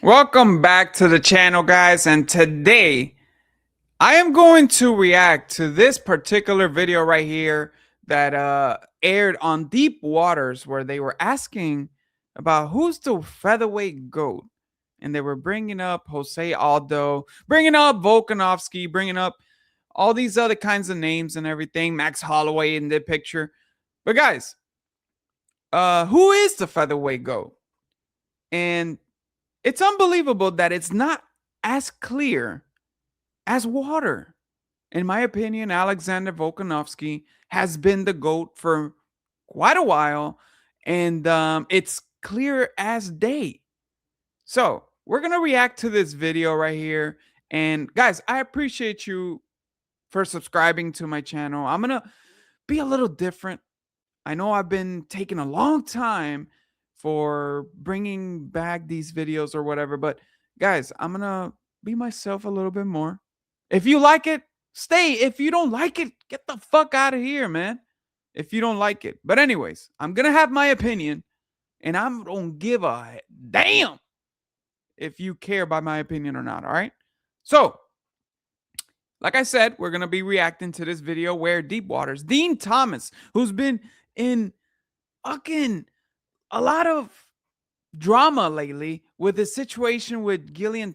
Welcome back to the channel, guys, and today I am going to react to this particular video right here that aired on Deep Waters, where they were asking about who's the featherweight GOAT, and they were bringing up José Aldo, bringing up Volkanovski, bringing up all these other kinds of names and everything, Max Holloway in the picture. But guys, who is the featherweight GOAT? And it's unbelievable that it's not as clear as water. In my opinion, Alexander Volkanovski has been the GOAT for quite a while, and it's clear as day. So we're going to react to this video right here. And guys, I appreciate you for subscribing to my channel. I'm going to be a little different. I know I've been taking a long time for bringing back these videos or whatever, but guys, I'm gonna be myself a little bit more. If you like it, stay. If you don't like it, get the fuck out of here, man. If you don't like it. But anyways, I'm gonna have my opinion, and I don't give a damn if you care about my opinion or not. All right. So like I said, we're gonna be reacting to this video where Deep Waters, Dean Thomas, who's been in fucking a lot of drama lately with the situation with Gillian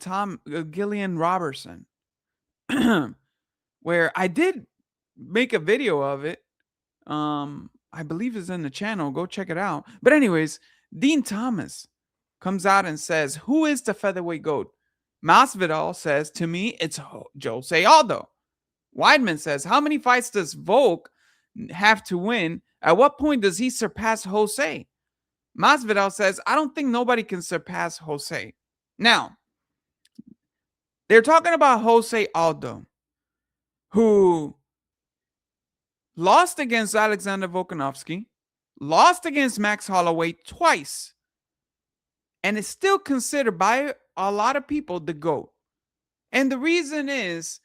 Robertson, where I did make a video of it. I believe it's in the channel. Go check it out. But anyways, Dean Thomas comes out and says, "Who is the featherweight GOAT?" Masvidal says, "To me, it's José Aldo." Weidman says, "How many fights does Volk have to win? At what point does he surpass Jose?" Masvidal says, "I don't think nobody can surpass Jose." Now, they're talking about José Aldo, who lost against Alexander Volkanovski, lost against Max Holloway twice, and is still considered by a lot of people the GOAT. And the reason is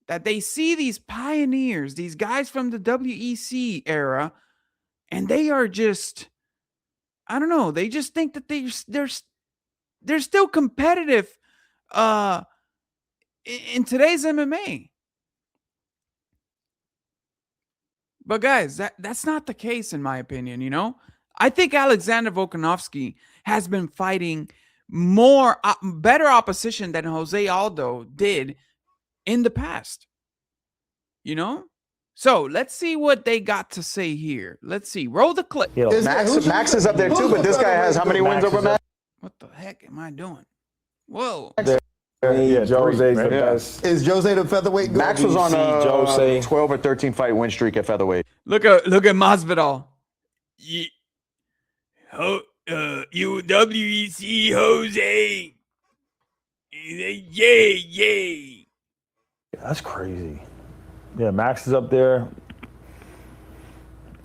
that they see these pioneers, these guys from the WEC era, and they are just, I don't know, they just think that they're still competitive in today's MMA. But guys, that's not the case in my opinion, you know? I think Alexander Volkanovski has been fighting more better opposition than José Aldo did in the past. You know? So let's see what they got to say here. Let's see. Roll the clip. Max is up there too, but this guy has how many wins over Max? What the heck am I doing? Whoa. Jose's the best. Is Jose the featherweight? Max was on a 12 or 13 fight win streak at featherweight. Look at Masvidal. WEC Jose. Yay. That's crazy. Yeah, Max is up there.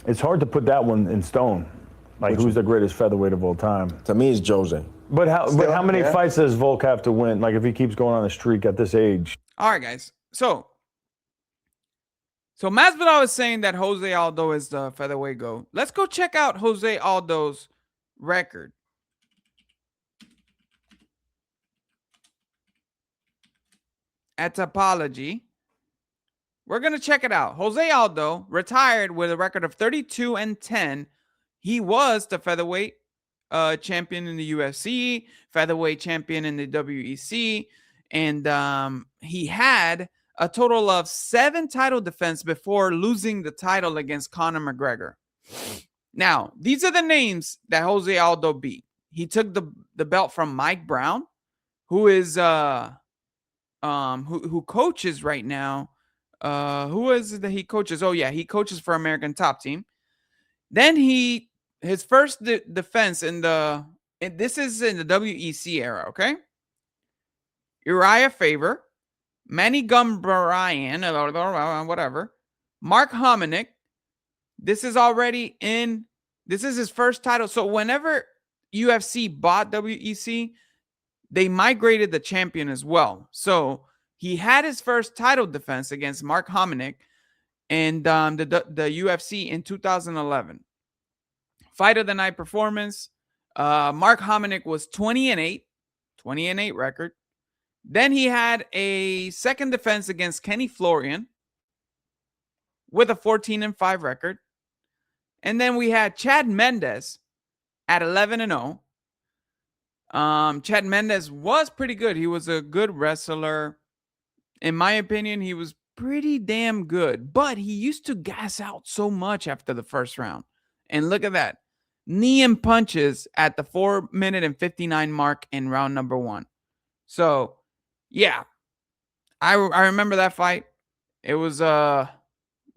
It's hard to put that one in stone. Like, who's the greatest featherweight of all time? To me, it's Jose. But how many fights does Volk have to win? Like, if he keeps going on a streak at this age? All right, guys. So Masvidal is saying that José Aldo is the featherweight GOAT. Let's go check out José Aldo's record. At Topology. We're going to check it out. José Aldo retired with a record of 32-10. He was the featherweight champion in the UFC, featherweight champion in the WEC, and he had a total of 7 title defenses before losing the title against Conor McGregor. Now, these are the names that José Aldo beat. He took the belt from Mike Brown, who is who coaches right now. Who is it that he coaches? Oh yeah, he coaches for American Top Team. Then his first defense this is in the WEC era, okay? Uriah Faber, Manny Gumbryan, whatever, Mark Hominick. This is his first title. So whenever UFC bought WEC, they migrated the champion as well. So he had his first title defense against Mark Hominick and the UFC in 2011. Fight of the night performance. Mark Hominick was 20-8, 20-8 record. Then he had a second defense against Kenny Florian with a 14-5 record. And then we had Chad Mendes at 11-0. Chad Mendes was pretty good. He was a good wrestler. In my opinion, he was pretty damn good. But he used to gas out so much after the first round. And look at that. Knee and punches at the 4-minute and 59 mark in round number 1. So, yeah. I remember that fight. It was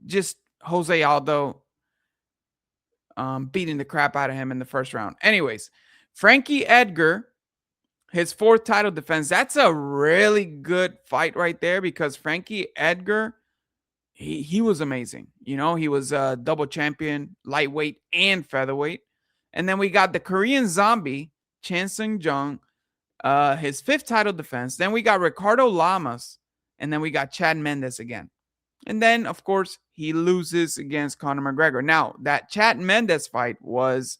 just José Aldo beating the crap out of him in the first round. Anyways, Frankie Edgar, his 4th title defense. That's a really good fight right there because Frankie Edgar, he was amazing. You know, he was a double champion, lightweight and featherweight. And then we got the Korean Zombie, Chan Sung Jung, his 5th title defense. Then we got Ricardo Lamas, and then we got Chad Mendes again. And then, of course, he loses against Conor McGregor. Now, that Chad Mendes fight was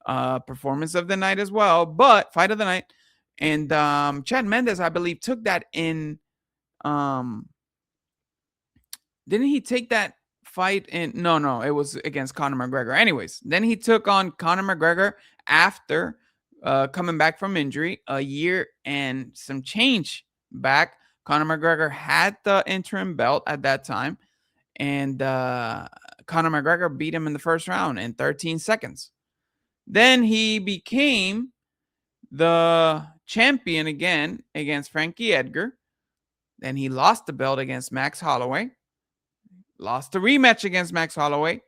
performance of the night as well, but fight of the night. And Chad Mendes, I believe, took that in. Didn't he take that fight in? No, it was against Conor McGregor. Anyways, then he took on Conor McGregor after coming back from injury, a year and some change back. Conor McGregor had the interim belt at that time, and Conor McGregor beat him in the first round in 13 seconds. Then he became the champion again against Frankie Edgar. Then he lost the belt against Max Holloway, lost the rematch against Max Holloway,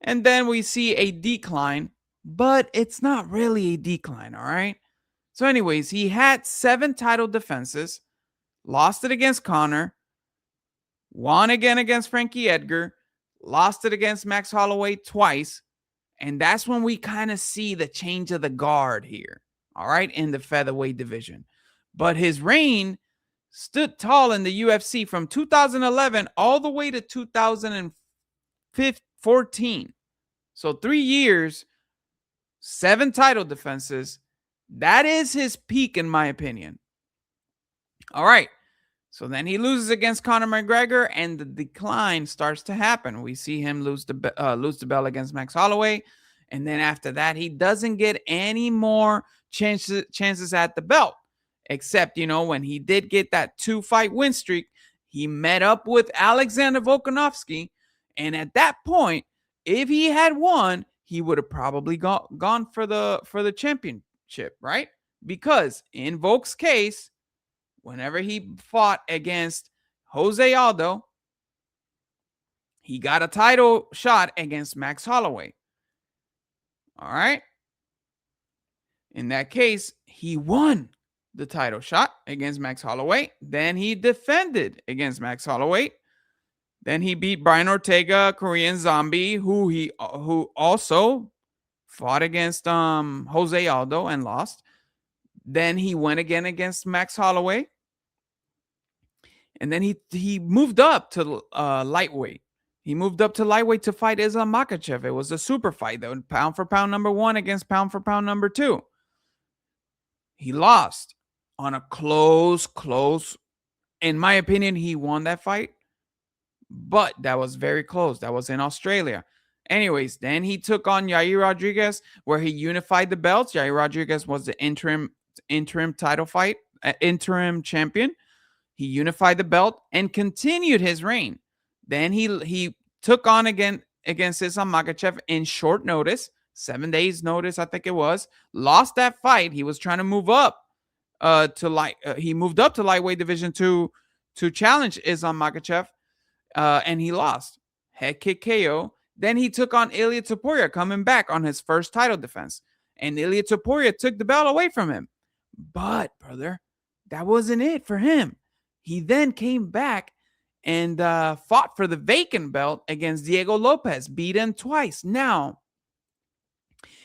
and then we see a decline, but it's not really a decline, all right? So anyways, he had 7 title defenses, lost it against Conor, won again against Frankie Edgar, lost it against Max Holloway twice, and that's when we kind of see the change of the guard here, all right, in the featherweight division. But his reign stood tall in the UFC from 2011 all the way to 2014. So 3 years, 7 title defenses. That is his peak, in my opinion. All right. So then he loses against Conor McGregor, and the decline starts to happen. We see him lose the belt against Max Holloway, and then after that, he doesn't get any more chances at the belt, except, you know, when he did get that 2-fight win streak, he met up with Alexander Volkanovski, and at that point, if he had won, he would have probably gone for the championship, right? Because in Volk's case, whenever he fought against José Aldo, he got a title shot against Max Holloway. All right. In that case, he won the title shot against Max Holloway. Then he defended against Max Holloway. Then he beat Brian Ortega, Korean Zombie, who also fought against José Aldo and lost. Then he went again against Max Holloway. And then he moved up to lightweight. He moved up to lightweight to fight Islam Makhachev. It was a super fight, though, pound for pound number 1 against pound for pound number 2. He lost on a close. In my opinion, he won that fight, but that was very close. That was in Australia. Anyways, then he took on Yair Rodriguez, where he unified the belts. Yair Rodriguez was the interim title fight, interim champion. He unified the belt and continued his reign. Then he took on again against Islam Makhachev in short notice, 7 days notice, I think it was. Lost that fight. He was trying to move up he moved up to lightweight division to challenge Islam Makhachev, and he lost. Head kick KO. Then he took on Ilia Topuria, coming back on his first title defense, and Ilia Topuria took the belt away from him. But brother, that wasn't it for him. He then came back and fought for the vacant belt against Diego Lopez, beat him twice. Now,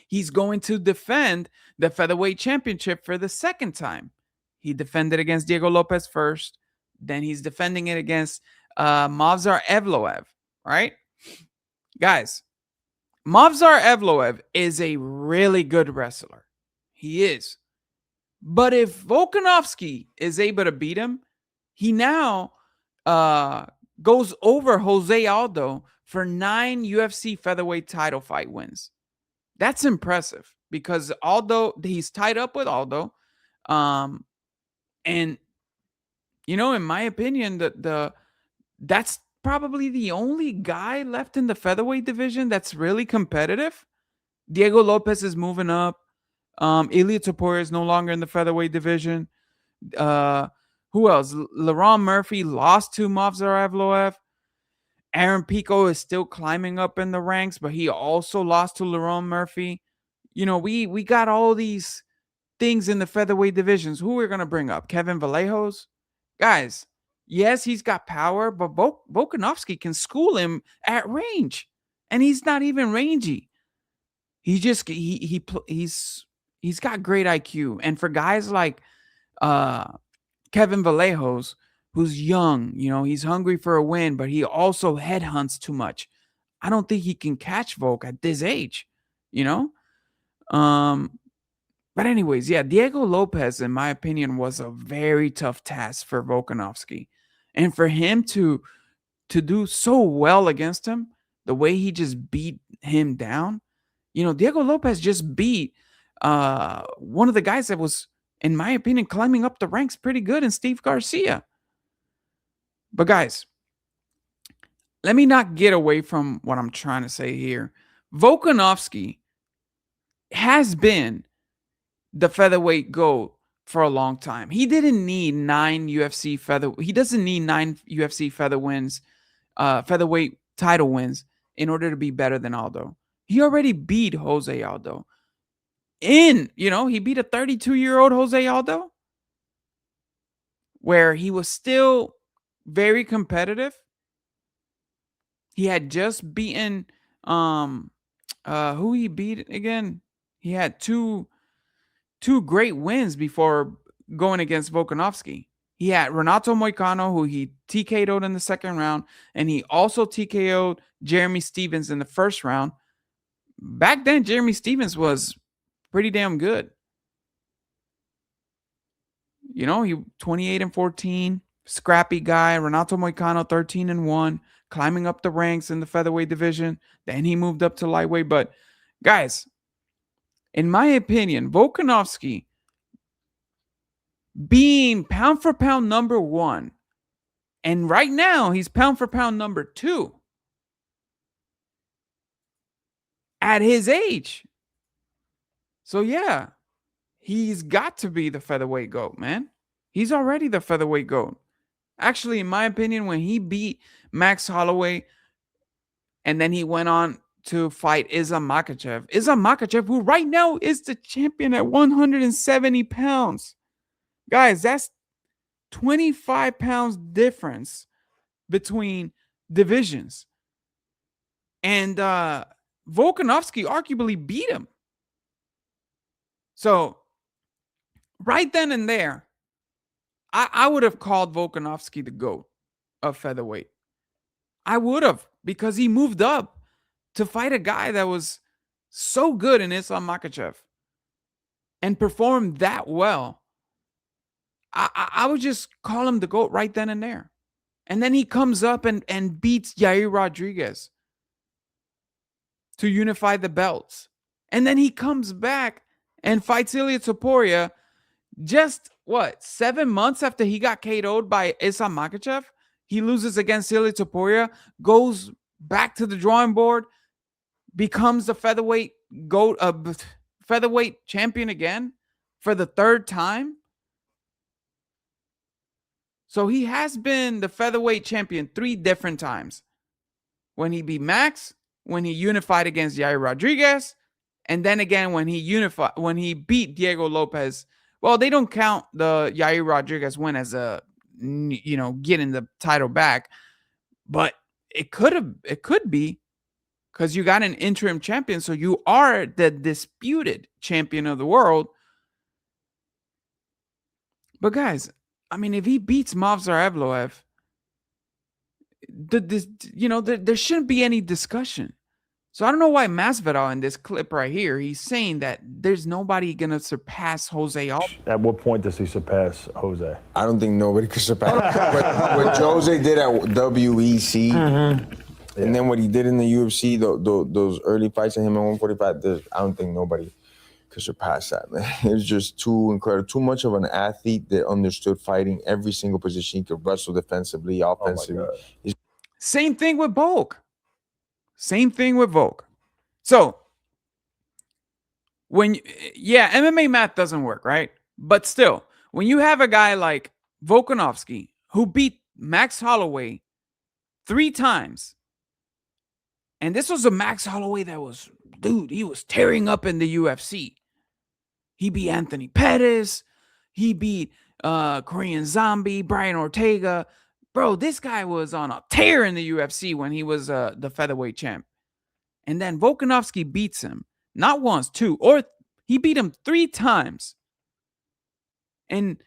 he's going to defend the featherweight championship for the second time. He defended against Diego Lopez first. Then he's defending it against Movsar Evloev, right? Guys, Movsar Evloev is a really good wrestler. He is. But if Volkanovski is able to beat him, he now goes over José Aldo for 9 UFC featherweight title fight wins. That's impressive because Aldo, he's tied up with Aldo. And in my opinion, that's probably the only guy left in the featherweight division that's really competitive. Diego Lopez is moving up. Ilia Topuria is no longer in the featherweight division. Who else? Laron Murphy lost to Movsar Evloev. Aaron Pico is still climbing up in the ranks, but he also lost to Laron Murphy. We got all these things in the featherweight divisions. Who we're going to bring up? Kevin Vallejos? Guys, yes, he's got power, but Volkanovski can school him at range. And he's not even rangy. He just he's got great IQ. And for guys like Kevin Vallejos, who's young, he's hungry for a win, but he also headhunts too much. I don't think he can catch Volk at this age, But anyways, yeah, Diego Lopez, in my opinion, was a very tough task for Volkanovski. And for him to do so well against him, the way he just beat him down, Diego Lopez just beat one of the guys that was, in my opinion, climbing up the ranks pretty good in Steve Garcia. But guys, let me not get away from what I'm trying to say here. Volkanovski has been the featherweight GOAT for a long time. He didn't need 9 UFC He doesn't need 9 UFC featherweight title wins in order to be better than Aldo. He already beat José Aldo. He beat a 32-year-old José Aldo where he was still very competitive. He had just beaten who he beat again? He had two great wins before going against Volkanovski. He had Renato Moicano, who he TKO'd in the second round, and he also TKO'd Jeremy Stephens in the first round. Back then, Jeremy Stephens was pretty damn good. He 28-14, scrappy guy. Renato Moicano 13-1, climbing up the ranks in the featherweight division. Then he moved up to lightweight. But guys, in my opinion, Volkanovski being pound for pound number 1, and right now he's pound for pound number 2 at his age. So yeah, he's got to be the featherweight GOAT, man. He's already the featherweight GOAT. Actually, in my opinion, when he beat Max Holloway and then he went on to fight Islam Makhachev, who right now is the champion at 170 pounds. Guys, that's 25 pounds difference between divisions. And Volkanovski arguably beat him. So right then and there, I would have called Volkanovski the GOAT of featherweight. I would have, because he moved up to fight a guy that was so good in Islam Makhachev and performed that well. I would just call him the GOAT right then and there. And then he comes up and beats Yair Rodriguez to unify the belts. And then he comes back and fights Ilia Topuria just, 7 months after he got KO'd by Islam Makhachev? He loses against Ilia Topuria, goes back to the drawing board, becomes the featherweight GOAT, featherweight champion again for the 3rd time. So he has been the featherweight champion 3 different times. When he beat Max, when he unified against Yair Rodriguez, and then again when he beat Diego Lopez. Well, they don't count the Yair Rodriguez win as a getting the title back, but it could be, because you got an interim champion, so you are the disputed champion of the world. But guys, I mean, if he beats Movsar Evloev, there shouldn't be any discussion. So I don't know why Masvidal in this clip right here, he's saying that there's nobody gonna surpass Jose Aldo. At what point does he surpass Jose? I don't think nobody could surpass what Jose did at WEC, and then what he did in the UFC, those early fights of him at 145. I don't think nobody could surpass that, man. It was just too incredible, too much of an athlete that understood fighting every single position. He could wrestle defensively, offensively. Same thing with Volk. Same thing with Volk. So when, yeah, MMA math doesn't work, right? But still, when you have a guy like Volkanovski who beat Max Holloway 3 times, and this was a Max Holloway that was, dude, he was tearing up in the UFC. He beat Anthony Pettis. He beat Korean Zombie, Brian Ortega. Bro, this guy was on a tear in the UFC when he was the featherweight champ. And then Volkanovski beats him. Not once, 2, or he beat him 3 times. And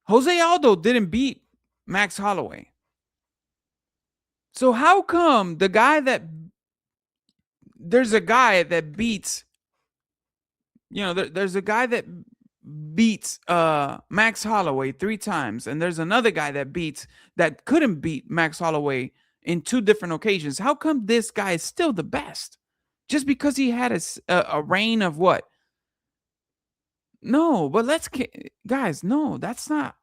Jose Aldo didn't beat Max Holloway. So how come there's a guy that beats, there's a guy that beats Max Holloway 3 times, and there's another guy that couldn't beat Max Holloway in 2 different occasions. How come this guy is still the best? Just because he had a reign of what? No, but guys, no, that's not.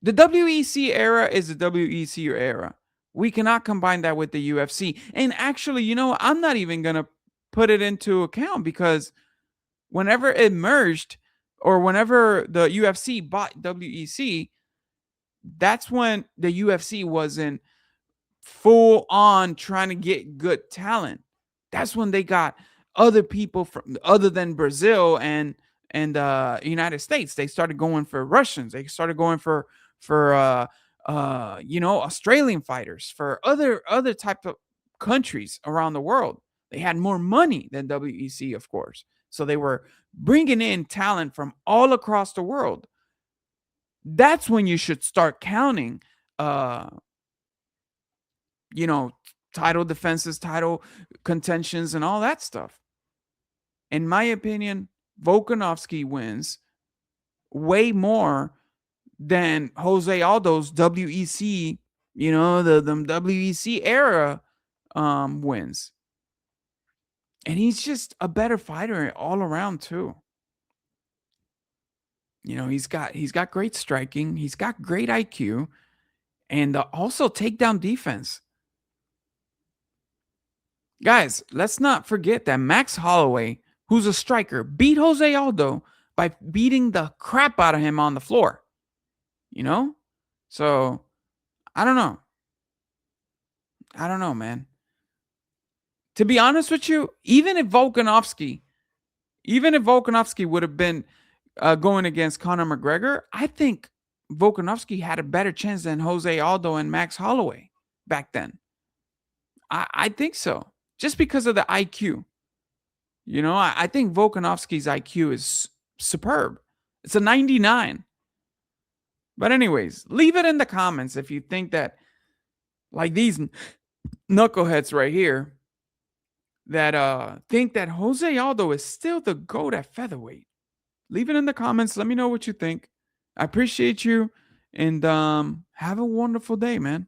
The WEC era is the WEC era. We cannot combine that with the UFC. And actually, I'm not even going to put it into account, because whenever it merged, or whenever the UFC bought WEC, that's when the UFC wasn't full on trying to get good talent. That's when they got other people from other than Brazil and United States. They started going for Russians. They started going for Australian fighters, for other type of countries around the world. They had more money than WEC, of course. So they were bringing in talent from all across the world. That's when you should start counting, title defenses, title contentions, and all that stuff. In my opinion, Volkanovski wins way more than Jose Aldo's WEC, the WEC era wins. And he's just a better fighter all around too. He's got great striking, he's got great IQ, and also takedown defense. Guys, let's not forget that Max Holloway, who's a striker, beat Jose Aldo by beating the crap out of him on the floor. So I don't know. Man. To be honest with you, even if Volkanovski would have been going against Conor McGregor, I think Volkanovski had a better chance than Jose Aldo and Max Holloway back then. I think so. Just because of the IQ. I think Volkanovski's IQ is superb. It's a 99. But anyways, leave it in the comments if you think that, like these knuckleheads right here, that think that Jose Aldo is still the GOAT at featherweight. Leave it in the comments. Let me know what you think. I appreciate you, and have a wonderful day, man.